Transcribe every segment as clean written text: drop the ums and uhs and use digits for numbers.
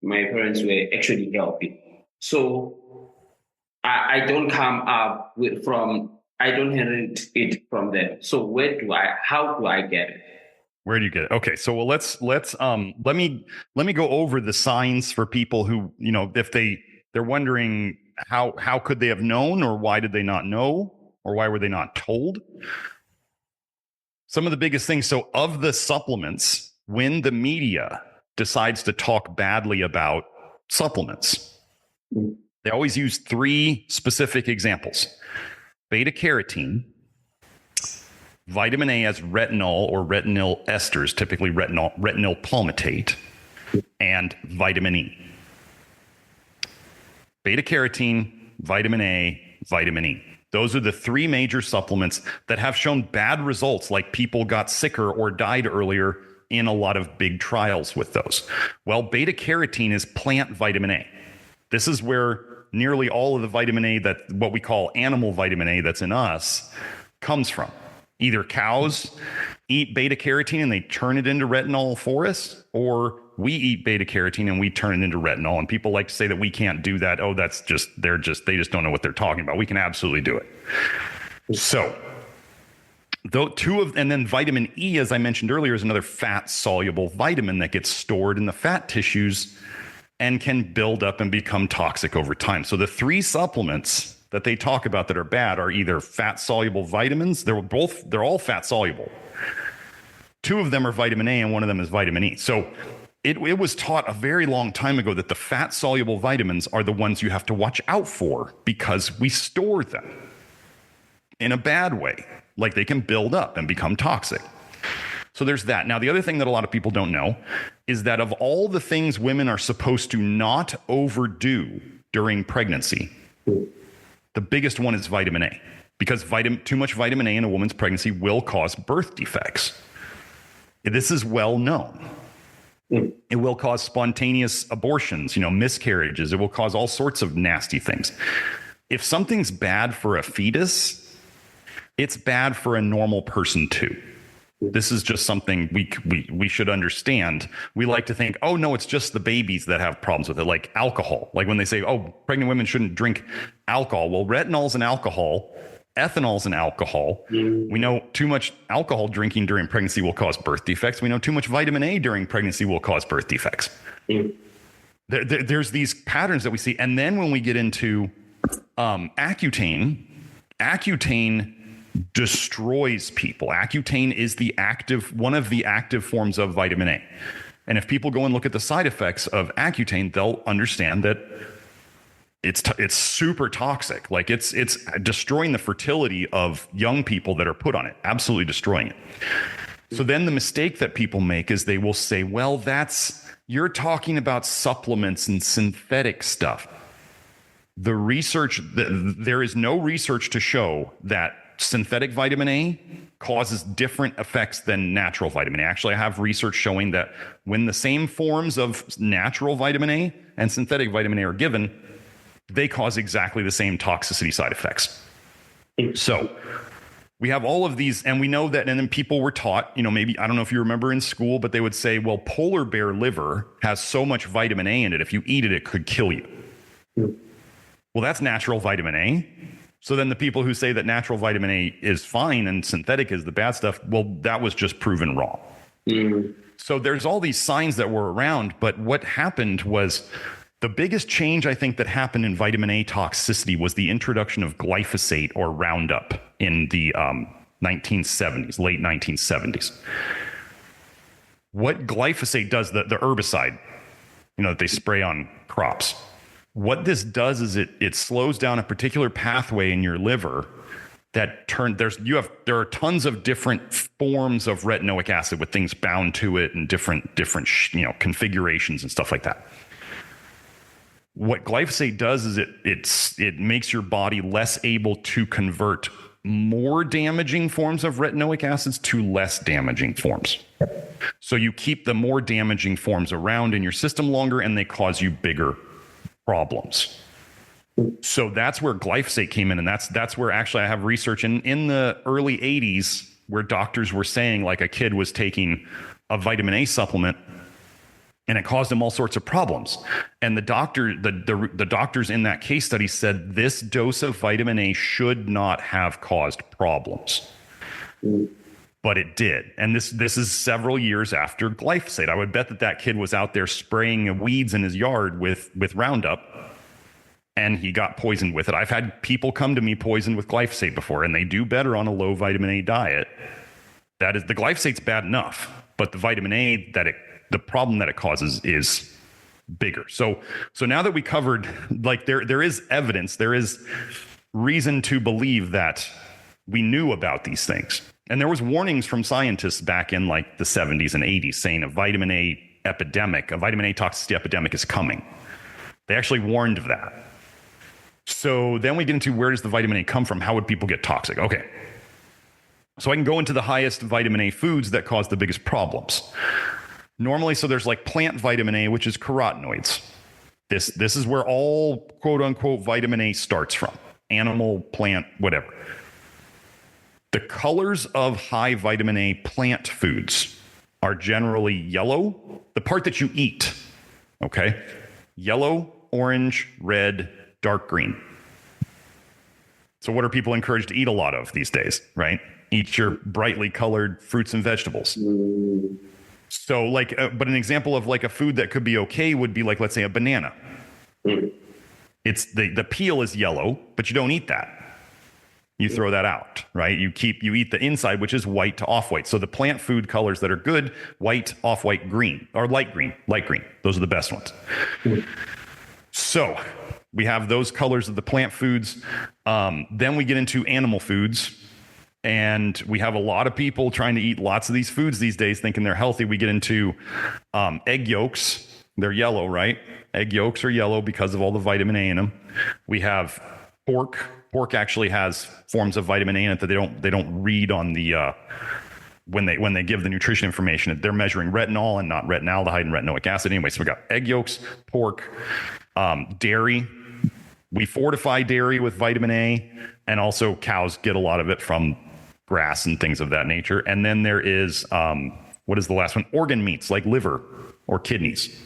My parents were actually helping. So I don't come up with from, I don't inherit it from them. So how do I get it? Where do you get it? Okay, so well, let me go over the signs for people who, if they're wondering how could they have known, or why did they not know, or why were they not told? Some of the biggest things. So, of the supplements, when the media decides to talk badly about supplements, they always use three specific examples: beta carotene, vitamin A as retinol or retinol esters, typically retinol palmitate, and vitamin E. Beta carotene, vitamin A, vitamin E. Those are the three major supplements that have shown bad results, like people got sicker or died earlier in a lot of big trials with those. Well, beta carotene is plant vitamin A. This is where nearly all of the vitamin A, that what we call animal vitamin A that's in us, comes from. Either cows eat beta carotene and they turn it into retinol for us, or we eat beta carotene and we turn it into retinol. And people like to say that we can't do that. Oh, they just don't know what they're talking about. We can absolutely do it. So, and then vitamin E, as I mentioned earlier, is another fat soluble vitamin that gets stored in the fat tissues and can build up and become toxic over time. So the three supplements that they talk about that are bad are either fat soluble vitamins. They're all fat soluble. Two of them are vitamin A and one of them is vitamin E. So it was taught a very long time ago that the fat soluble vitamins are the ones you have to watch out for because we store them in a bad way. Like they can build up and become toxic. So there's that. Now, the other thing that a lot of people don't know is that of all the things women are supposed to not overdo during pregnancy, the biggest one is vitamin A, because too much vitamin A in a woman's pregnancy will cause birth defects. This is well known. It will cause spontaneous abortions, miscarriages. It will cause all sorts of nasty things. If something's bad for a fetus, it's bad for a normal person too. This is just something we should understand. We like to think, oh, no, it's just the babies that have problems with it, like alcohol. Like when they say, oh, pregnant women shouldn't drink alcohol. Well, retinol's an alcohol. Ethanol's an alcohol. We know too much alcohol drinking during pregnancy will cause birth defects. We know too much vitamin A during pregnancy will cause birth defects. There's these patterns that we see. And then when we get into Accutane destroys people. Accutane is one of the active forms of vitamin A. And if people go and look at the side effects of Accutane, they'll understand that it's super toxic. Like it's destroying the fertility of young people that are put on it, absolutely destroying it. So then the mistake that people make is they will say, well, you're talking about supplements and synthetic stuff. There is no research to show that synthetic vitamin A causes different effects than natural vitamin A. Actually, I have research showing that when the same forms of natural vitamin A and synthetic vitamin A are given, they cause exactly the same toxicity side effects. So we have all of these, and we know that, and then people were taught, maybe, I don't know if you remember in school, but they would say, well, polar bear liver has so much vitamin A in it, if you eat it, it could kill you. Well, that's natural vitamin A. So then the people who say that natural vitamin A is fine and synthetic is the bad stuff, well, that was just proven wrong. So there's all these signs that were around, but what happened was the biggest change, I think, that happened in vitamin A toxicity was the introduction of glyphosate or Roundup in the 1970s, late 1970s. What glyphosate does, the herbicide, that they spray on crops, what this does is it slows down a particular pathway in your liver that there are tons of different forms of retinoic acid with things bound to it and different configurations and stuff like that. What glyphosate does is it makes your body less able to convert more damaging forms of retinoic acids to less damaging forms. So you keep the more damaging forms around in your system longer, and they cause you bigger problems. So that's where glyphosate came in, and that's where actually I have research in the early 80s where doctors were saying, like, a kid was taking a vitamin A supplement and it caused him all sorts of problems. And the doctors in that case study said this dose of vitamin A should not have caused problems. But it did. And this is several years after glyphosate. I would bet that kid was out there spraying weeds in his yard with Roundup, and he got poisoned with it. I've had people come to me poisoned with glyphosate before, and they do better on a low vitamin A diet. That is, the glyphosate's bad enough, but the vitamin A the problem that it causes is bigger. So now that we covered, like, there is evidence, there is reason to believe that we knew about these things. And there was warnings from scientists back in like the 70s and 80s saying a vitamin A epidemic, a vitamin A toxicity epidemic is coming. They actually warned of that. So then we get into, where does the vitamin A come from? How would people get toxic? Okay. So I can go into the highest vitamin A foods that cause the biggest problems. Normally, so there's like plant vitamin A, which is carotenoids. This is where all quote unquote vitamin A starts from. Animal, plant, whatever. The colors of high vitamin A plant foods are generally yellow, the part that you eat, okay? Yellow, orange, red, dark green. So what are people encouraged to eat a lot of these days, right? Eat your brightly colored fruits and vegetables. So like, but an example of like a food that could be okay would be like, let's say a banana. It's the peel is yellow, but you don't eat that. You throw that out, right? You eat the inside, which is white to off-white. So the plant food colors that are good, white, off-white, green, or light green. Those are the best ones. So we have those colors of the plant foods. Then we get into animal foods. And we have a lot of people trying to eat lots of these foods these days, thinking they're healthy. We get into egg yolks. They're yellow, right? Egg yolks are yellow because of all the vitamin A in them. We have pork. Pork actually has forms of vitamin A in it that they don't read on the when they give the nutrition information. They're measuring retinol and not retinaldehyde and retinoic acid. Anyway, so we got egg yolks, pork, dairy. We fortify dairy with vitamin A, and also cows get a lot of it from grass and things of that nature. And then there is, what is the last one? Organ meats like liver or kidneys.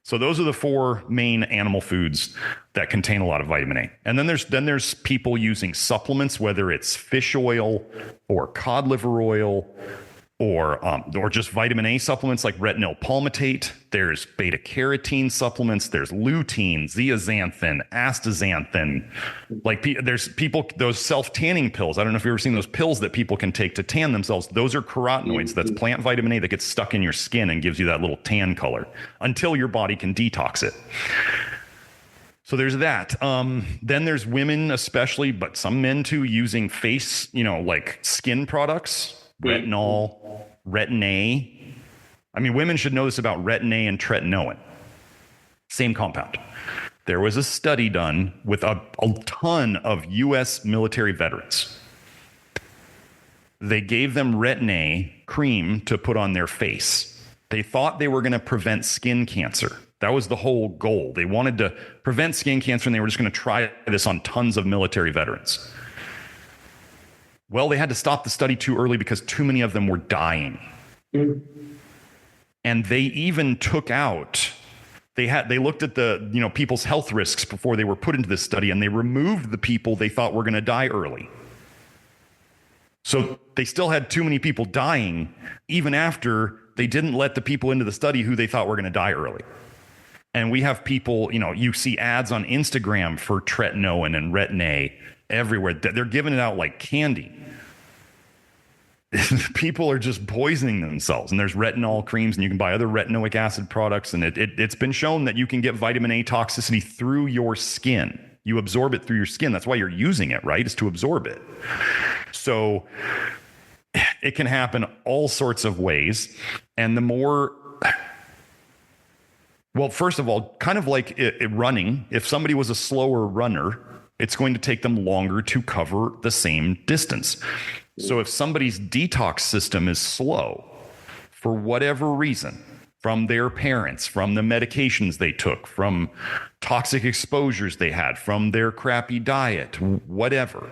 So those are the four main animal foods that contain a lot of vitamin A. And then there's people using supplements, whether it's fish oil or cod liver oil or just vitamin A supplements like retinol palmitate. There's beta carotene supplements. There's lutein, zeaxanthin, astaxanthin. Like there's people, those self-tanning pills. I don't know if you've ever seen those pills that people can take to tan themselves. Those are carotenoids. That's plant vitamin A that gets stuck in your skin and gives you that little tan color until your body can detox it. So there's that. Then there's women especially, but some men too, using face, like skin products. Retinol, retin-A. I mean, women should know this about retin-A and tretinoin. Same compound. There was a study done with a ton of U.S. military veterans. They gave them retin-A cream to put on their face. They thought they were going to prevent skin cancer. That was the whole goal. They wanted to prevent skin cancer, and they were just going to try this on tons of military veterans. Well, they had to stop the study too early because too many of them were dying. And they even took out, they looked at the, people's health risks before they were put into this study, and they removed the people they thought were going to die early. So they still had too many people dying, even after they didn't let the people into the study who they thought were going to die early. And we have people, you see ads on Instagram for tretinoin and retin-A everywhere. They're giving it out like candy. People are just poisoning themselves. And there's retinol creams, and you can buy other retinoic acid products. And it's been shown that you can get vitamin A toxicity through your skin. You absorb it through your skin. That's why you're using it, right? Is to absorb it. So it can happen all sorts of ways. And the more, well, first of all, kind of like running, if somebody was a slower runner, it's going to take them longer to cover the same distance. So if somebody's detox system is slow for whatever reason, from their parents, from the medications they took, from toxic exposures they had, from their crappy diet, whatever,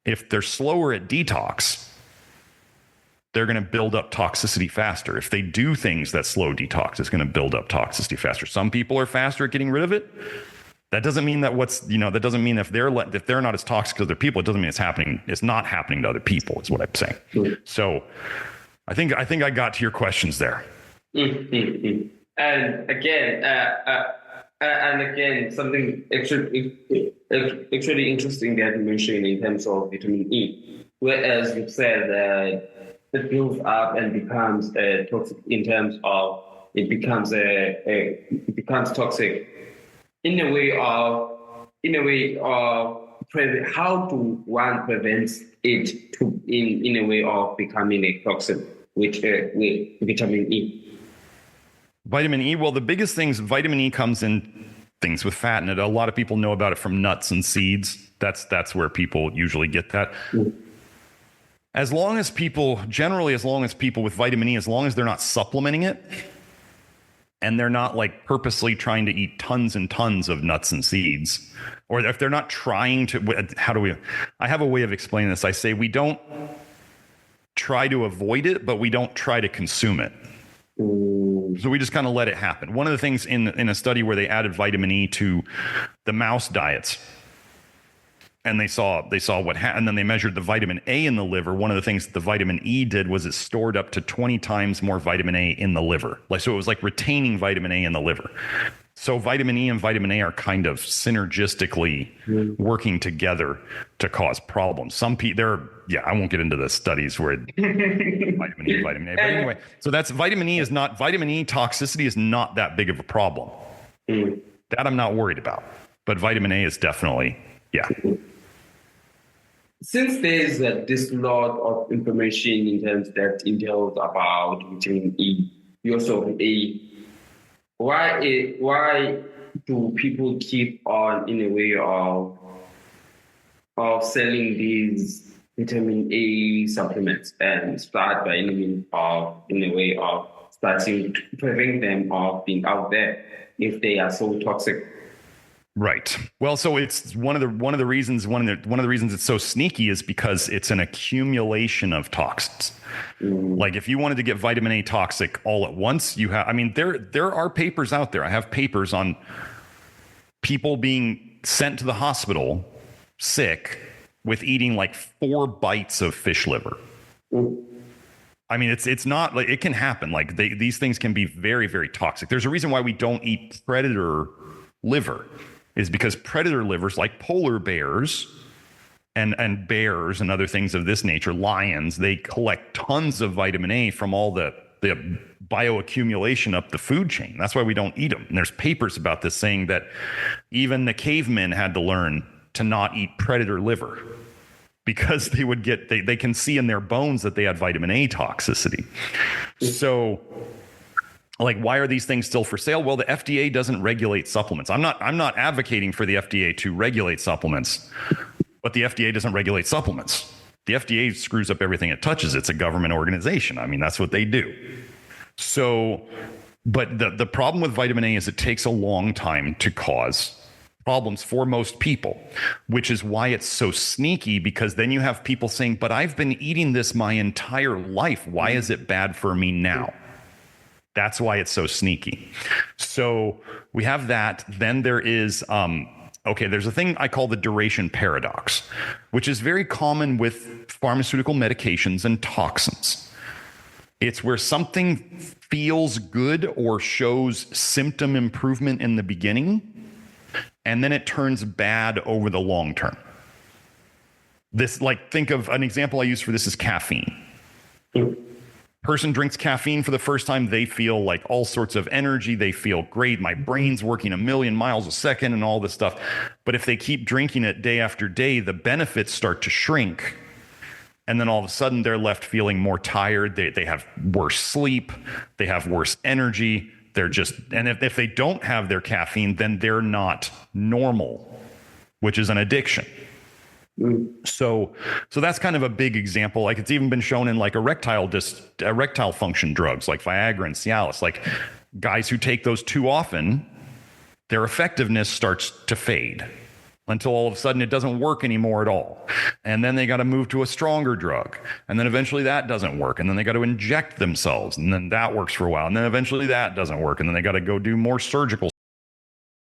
if they're slower at detox, they're going to build up toxicity faster. If they do things that slow detox, it's going to build up toxicity faster. Some people are faster at getting rid of it. That doesn't mean that that doesn't mean if they're not as toxic as other people, it doesn't mean it's happening. It's not happening to other people is what I'm saying. So I think I got to your questions there. Mm-hmm. And again, something actually interesting that you mentioned in terms of vitamin E, whereas you said that it builds up and becomes toxic in terms of it becomes toxic in a way of how do one prevent it to in a way of becoming a toxin with vitamin E. Vitamin E, well, the biggest things, vitamin E comes in things with fat in it. A lot of people know about it from nuts and seeds. That's where people usually get that. As long as people with vitamin E, as long as they're not supplementing it and they're not like purposely trying to eat tons and tons of nuts and seeds, or if they're not trying to, I have a way of explaining this. I say we don't try to avoid it, but we don't try to consume it. So we just kind of let it happen. One of the things in a study where they added vitamin E to the mouse diets, and they saw what happened, and then they measured the vitamin A in the liver. One of the things the vitamin E did was it stored up to 20 times more vitamin A in the liver. So it was like retaining vitamin A in the liver. So vitamin E and vitamin A are kind of synergistically working together to cause problems. Some people, I won't get into the studies where vitamin E, vitamin A. But anyway, so vitamin E toxicity is not that big of a problem. That I'm not worried about. But vitamin A is definitely, Since there's this lot of information in terms that entails about vitamin E, use of A, why do people keep on in a way of selling these vitamin A supplements and start by in a way of starting to prevent them of being out there if they are so toxic? Right. Well, so it's one of the reasons it's so sneaky is because it's an accumulation of toxins. Like if you wanted to get vitamin A toxic all at once, there are papers out there. I have papers on people being sent to the hospital sick with eating like 4 bites of fish liver. I mean, it's not like it can happen. Like these things can be very, very toxic. There's a reason why we don't eat predator liver. Is because predator livers like polar bears and bears and other things of this nature, lions, they collect tons of vitamin A from all the bioaccumulation up the food chain. That's why we don't eat them. And there's papers about this saying that even the cavemen had to learn to not eat predator liver because they can see in their bones that they had vitamin A toxicity. So like, why are these things still for sale? Well, the FDA doesn't regulate supplements. I'm not advocating for the FDA to regulate supplements, but the FDA doesn't regulate supplements. The FDA screws up everything it touches. It's a government organization. I mean, that's what they do. So, but the problem with vitamin A is it takes a long time to cause problems for most people, which is why it's so sneaky, because then you have people saying, but I've been eating this my entire life. Why is it bad for me now? That's why it's so sneaky. So we have that. Then there is, there's a thing I call the duration paradox, which is very common with pharmaceutical medications and toxins. It's where something feels good or shows symptom improvement in the beginning, and then it turns bad over the long term. Think of an example I use for this is caffeine. Person drinks caffeine for the first time, they feel like all sorts of energy. They feel great. My brain's working 1,000,000 miles a second and all this stuff. But if they keep drinking it day after day, the benefits start to shrink. And then all of a sudden they're left feeling more tired. They have worse sleep. They have worse energy. And if they don't have their caffeine, then they're not normal, which is an addiction. So that's kind of a big example. Like it's even been shown in like erectile function drugs like Viagra and Cialis. Like guys who take those too often, their effectiveness starts to fade. until all of a sudden it doesn't work anymore at all. And then they got to move to a stronger drug. And then eventually that doesn't work. And then they got to inject themselves. And then that works for a while. And then eventually that doesn't work. And then they got to go do more surgical